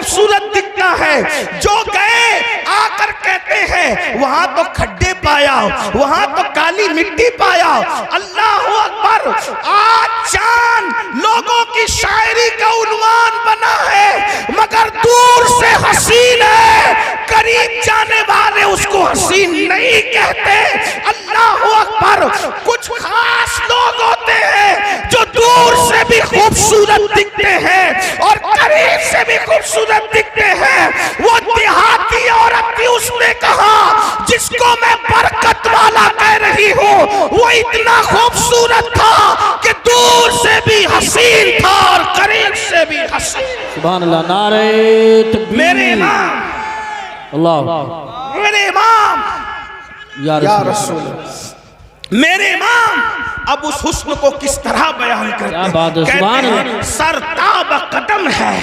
खूबसूरत दिखता है। जो गए आकर कहते हैं वहां तो खड्डे पाया, वहां तो काली मिट्टी पाया। अल्लाह अकबर। आज चांद लोगों की शायरी का उन्वान बना है, मगर दूर से हसीन है, करीब जाने वाले उसको हसीन नहीं कहते। अल्लाह अकबर। कुछ खास लोग होते हैं जो दूर से भी खूबसूरत दिखते हैं और करीब से भी खूबसूरत दिखते हैं। वो देहाती औरत थी, उसने कहा जिसको मैं बरकत वाला कह रही हूँ वो इतना खूबसूरत था कि दूर से भी हसीन था और करीब से भी हसीन। सुभान अल्लाह। नारे तकबीर। मेरे इमाम, अल्लाह, मेरे इमाम या रसूल, मेरे इमाम अब उस हुस्न को किस तरह बयान करते हैं? कहते हैं सरताब कदम है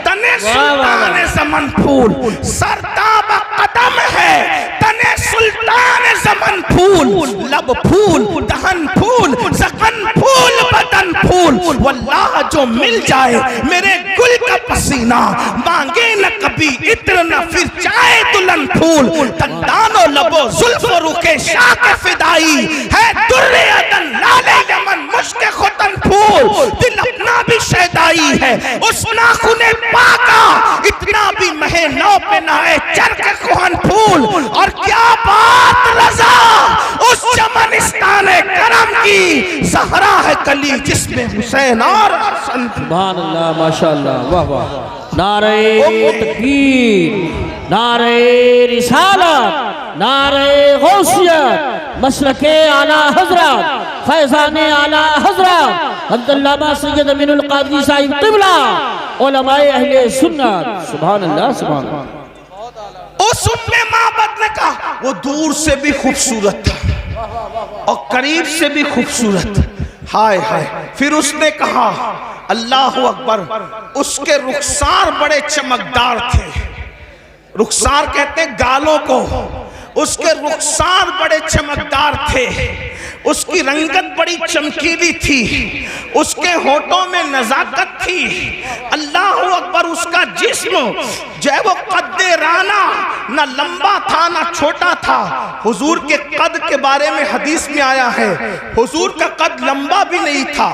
तने सुल्तान ज़मन फूल, सरताब कदम है तने सुल्तान ज़मन फूल, लब फूल दहन फूल ज़क़न फूल बदन फूल। वल्लाह जो मिल जाए मेरे गुल का पसीना, मांगे न कभी इत्र न फिर चाहे दुल्हन फूल। दंदानो लबो जुल्फ रुखे शाह के फिदाई है, दुर्रे अदन लाले यमन मुश्क खुतन फूल। दिल अपना भी शैदाई है उस नाखुने पाका, इतना भी महे नौ पे ना है चरक कुहन फूल। और क्या बात रजा उस चमनिस्तान करम की, सहरा है कली जिसमें हुसैन और हसन। सुभान अल्लाह, माशाअल्लाह, वाह वाह। नारे तकबीर, नारे रिसालत, नारे गौसियत, मशरके आला हजरत, फैज़ाने आला हजरत अब्दुल्लामा सैयद अमीनुल कादरी साहिब क़िबला, उलमाए अहले सुन्नत। सुभान अल्लाह, सुभान अल्लाह। उस उम्मे माबद ने कहा वो दूर से भी खूबसूरत था और करीब से भी खूबसूरत। हाय हाय। फिर उसने कहा अल्लाह अकबर, उसके रुखसार बड़े चमकदार थे। रुखसार कहते हैं गालों को। उसके रुखसार बड़े चमकदार थे, उसकी रंगत बड़ी चमकीली थी, उसके होठों में नजाकत थी। अल्लाह अकबर। उसका जिस्म जो है वो कद्दे राना, ना लंबा था ना छोटा था। हुजूर के कद के बारे में हदीस में आया है, हुजूर का कद लंबा भी नहीं था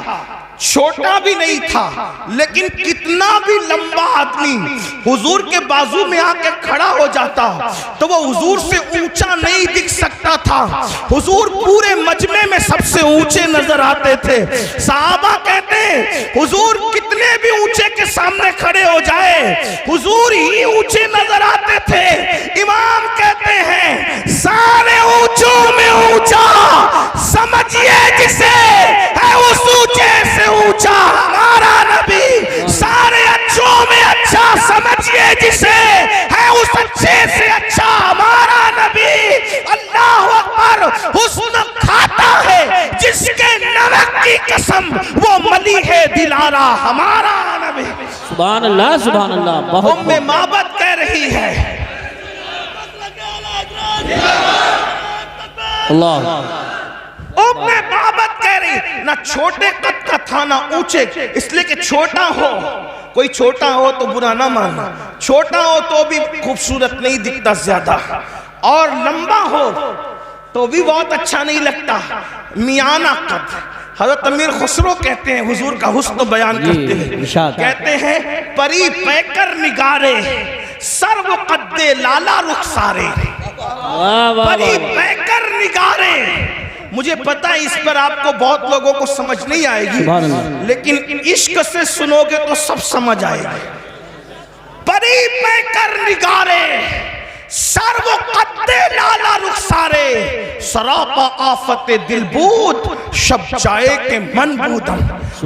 छोटा भी नहीं था, लेकिन कितना भी लंबा आदमी हुजूर के बाजू में आके खड़ा हो जाता तो वो हुजूर से ऊंचा नहीं दिख सकता था। हुजूर पूरे मजमे में सबसे ऊंचे नजर आते थे। सहाबा कहते हैं हुजूर कितने भी ऊंचे के सामने खड़े हो जाए हुजूर ही ऊंचे नजर आते थे। इमाम कहते हैं सारे ऊंचों में ऊंचा समझिए जिसे है उस ऊंचे से ऊंचा हमारा नबी। सारे अच्छों में अच्छा समझिए जिसे है उस अच्छे से अच्छा हमारा नबी। अल्लाह अकबर। हुस्न खाता है जिसके नमक की कसम वो मली है दिलारा हमारा नबी। सुभान अल्लाह, सुभान अल्लाह। बहुत उम्मे माबद कह रही है अल्लाह। उम्मे माबद कह रही ना छोटे कद का था ना ऊंचे, इसलिए कि छोटा हो, कोई छोटा हो तो बुरा ना मानना, छोटा हो तो भी खूबसूरत नहीं दिखता ज्यादा, और लंबा हो तो भी बहुत अच्छा नहीं लगता। मियाना कद। हज़रत अमीर खुसरो कहते हैं हुजूर का हुस्न बयान करते हैं, कहते हैं परी पैकर निगारे सर्व कद्दे लाला रुखसारे। परी पैकर निगारे। मुझे पता है इस पर आपको बहुत लोगों को समझ नहीं आएगी, लेकिन इश्क से सुनोगे तो सब समझ आएगा। परी पैकर निगारे सर्व कद्दे लाला रुखसारे, सरापा आफत दिलबूद शब जाए के मन बूदम।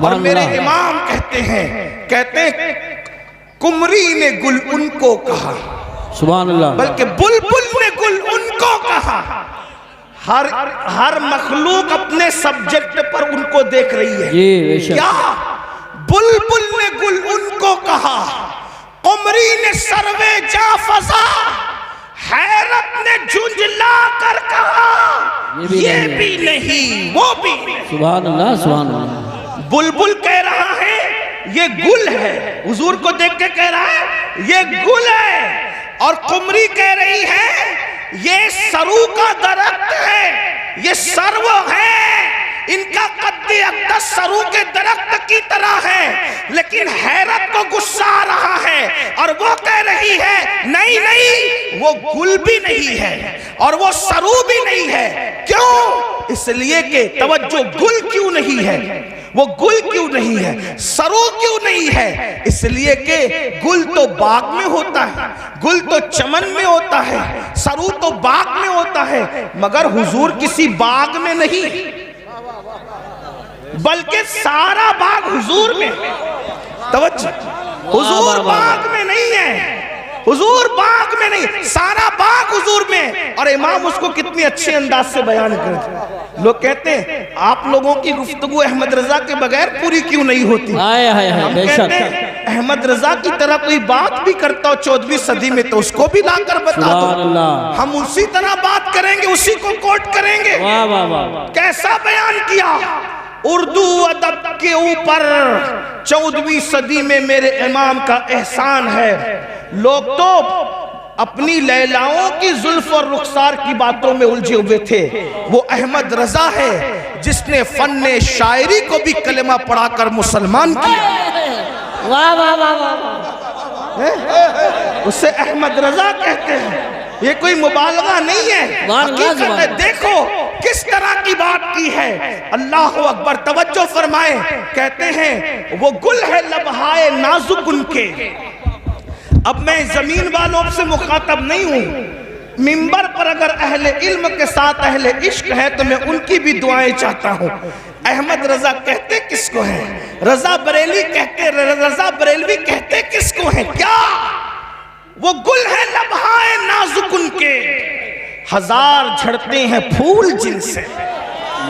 और मेरे इमाम कहते हैं कुमरी ने गुल उनको कहा, सुभान अल्लाह, बल्कि बुलबुल ने गुल उनको कहा। हर मखलूक अपने सब्जेक्ट पर उनको देख रही है। क्या बुलबुल ने गुल उनको कहा, कुमरी ने सर्वे जा फसा, हैरत ने झुंझला कर कहा ये भी नहीं वो भी नहीं। सुभान अल्लाह, सुभान अल्लाह। बुलबुल कह रहा है ये गुल है। हुजूर को देख के कह रहा है ये गुल है, और कुमरी कह रही है ये सरू का दरख्त है, ये सर्व है, इनका कद्दे अक़दस सरू के दरख्त की तरह है। लेकिन हैरत को गुस्सा आ रहा है और वो कह रही है नहीं नहीं, वो गुल भी नहीं है और वो सरू भी नहीं है। क्यों? इसलिए कि तवज्जो, गुल क्यों नहीं है, वो गुल क्यों नहीं है, सरू क्यों नहीं है? इसलिए कि गुल तो बाग में होता है, गुल तो चमन में होता है, सरू तो बाग में होता है, मगर हुजूर किसी बाग में नहीं, बल्कि सारा बाग हुजूर में। तवज्जो, हुजूर बाग में नहीं है, हुजूर बाग में नहीं, सारा बाग हुजूर में। और इमाम उसको कितनी अच्छे अंदाज से बयान करते। लोग कहते हैं आप लोगों की गुफ्तगू अहमद रजा के बगैर पूरी क्यों नहीं होती। हम कहते हैं अहमद रजा की तरह कोई बात भी करता हो 14वीं सदी में तो उसको भी लाकर बता दो, हम उसी तरह बात करेंगे, उसी को कोट करेंगे। वाह वाह वाह, कैसा बयान किया। उर्दू अदब के ऊपर 14वीं सदी में मेरे इमाम का एहसान है। लोग तो अपनी लैलाओं की जुल्फ और रुखसार की बातों में उलझे हुए थे। वो अहमद रजा है जिसने फन्ने शायरी को भी कलेमा पढ़ाकर मुसलमान किया। वाह वाह वाह वाह, उसे अहमद रजा कहते हैं। ये कोई मुबालगा नहीं है, हकीकत है। देखो किस तरह की बात की है। अल्लाह अकबर, तवज्जो फरमाए। कहते हैं वो गुल है लबहाए नाजुक उनके। अब मैं जमीन वालों से मुखातब नहीं हूं, मिंबर पर अगर अहले इल्म के साथ अहले इश्क है तो मैं उनकी भी दुआएं चाहता हूं। अहमद रजा कहते किसको है? रजा बरेली कहते, रजा बरेलवी कहते किसको है? क्या वो गुल है लबहाए नाजुक उनके, हजार झड़ते हैं फूल जिनसे।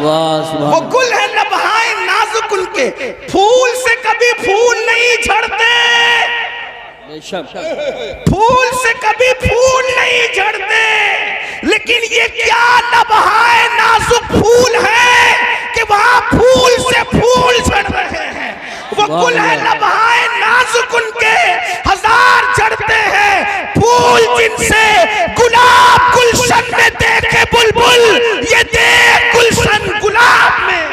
वो गुल है लबहाए नाजुक उनके, फूल से कभी फूल नहीं झड़ते, फूल से कभी फूल नहीं झड़ते। लेकिन ये क्या लबहाए नाजुक फूल है कि वहां फूल से फूल झड़ रहे हैं। वो गुल है लबहाए नाजुक उनके, हजार झड़ते हैं फूल जिनसे। गुलाब गुलशन में देखे बुलबुल, ये देख गुलशन गुलाब में।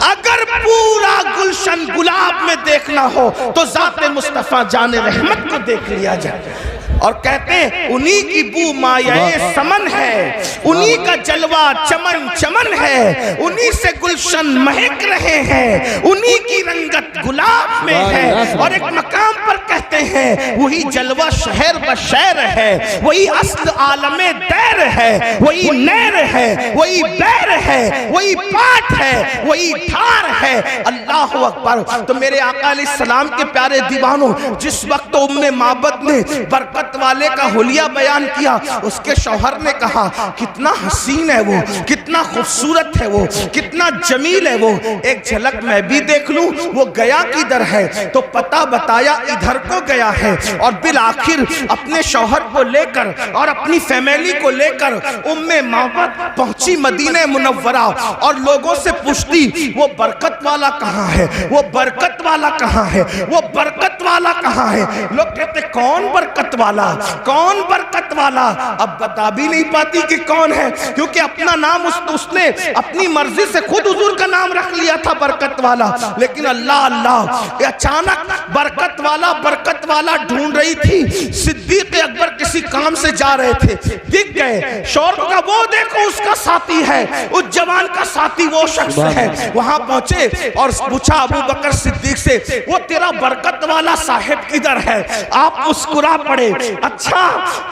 अगर पूरा गुलशन गुलाब में देखना हो तो जाते मुस्तफा जाने रहमत को देख लिया जाए। और कहते हैं उन्हीं की बू मायाए समन है, उन्हीं का जलवा चमन चमन है, उन्हीं से गुलशन महक रहे हैं, उन्हीं की रंगत गुलाब में है। और एक मकाम पर कहते हैं वही जलवा शहर बशैर है, वही अस्ल आलमे दैर है, वही नैर है, वही बैर है, वही पाठ है, वही धार है। अल्लाह अकबर। तो मेरे आका अलैहिस्सलाम के प्यारे दीवानों, जिस वक्त उम्मे माबद ने बरकत वाले का हुलिया बयान किया, उसके शौहर ने कहा कितना हसीन है वो, कितना खूबसूरत है वो, कितना जमील है वो, एक झलक मैं भी देख लूं। वो गया किधर है तो पता बताया इधर को गया है। और बिल आखिर अपने शौहर को लेकर और अपनी फैमिली को लेकर उम्मे माबद पहुंची मदीने मुनव्वरा। और लोगों से पूछती वो बरकत वाला कहाँ है, वो बरकत वाला कहाँ है, वो बरकत वाला कहाँ है। लोग कहते कौन बरकत वाला, कौन बरकत वाला। अब बता भी नहीं पाती कि कौन है, क्योंकि अपना नाम उसने अपनी मर्जी से खुद हुजूर का नाम रख लिया था बरकत वाला। लेकिन अल्लाह अल्लाह, अचानक बरकत वाला ढूंढ रही थी। सिद्दीक अकबर किसी काम से जा रहे थे, दिख गए। शौहर का वो देखो उसका साथी है, उस जवान का साथी वो शख्स है। वहां पहुंचे और पूछा अबू बकर सिद्दीक से, वो तेरा बरकत वाला साहिब किधर है? आप मुस्कुरा पड़े। अच्छा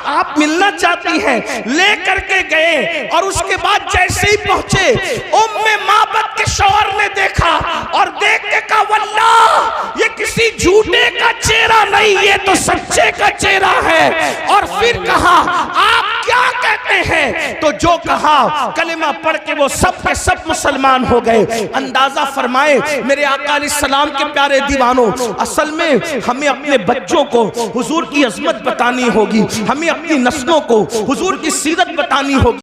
आप मिलना चाहती हैं? ले करके गए। और उसके बाद जैसे ही पहुंचे उम्मे माबद के शौहर ने देखा और देख के कहा वल्लाह ये किसी झूठे का चेहरा नहीं, ये तो सच्चे का चेहरा है। और फिर कहा आप क्या कहते हैं? तो जो कहा कलिमा पढ़ के वो सब के सब मुसलमान हो गए। अंदाजा फरमाए मेरे आका अलैहिस्सलाम के प्यारे दीवानों, असल में हमें अपने बच्चों को हुजूर की अजमत बतानी होगी, हमें अपनी नस्लों को हुजूर की सीरत बतानी होगी।